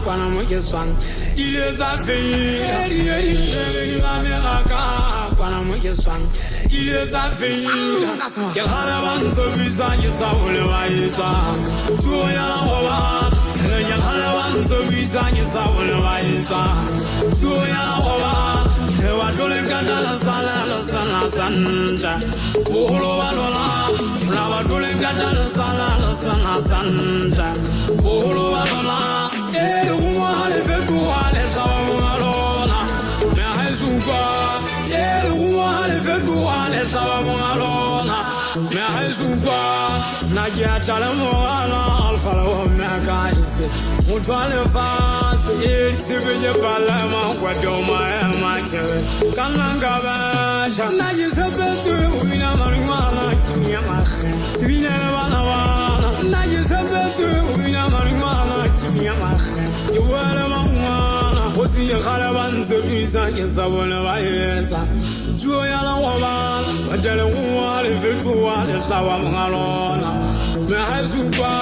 quan mo ke swang ile za fela di America quan mo ke swang ile za fela ke hala banzo biza ke sa ole wa isa suya wa wa ke hala banzo biza ke sa ole wa isa suya wa wa ke wa dole kanda la sala santa olo wa lola na wa dole kanda la sala santa olo wa lola le fe kwa le sa wa lola me hazuka le fe kwa le sa wa lola me hazuka na ya talamo ala alfa wa me kaise mutwale fa se venye pala ma kwa doma ma ke kananga ba na yisebetu wina marwana kinya ma khe sibina bana wana na yisebetu wina marwana kinya ma khe wala ma wana osi khala banze bisa ke sabona ba yesa juya la wa ba badale wa le vetu wa le sawa ngalona me hazuka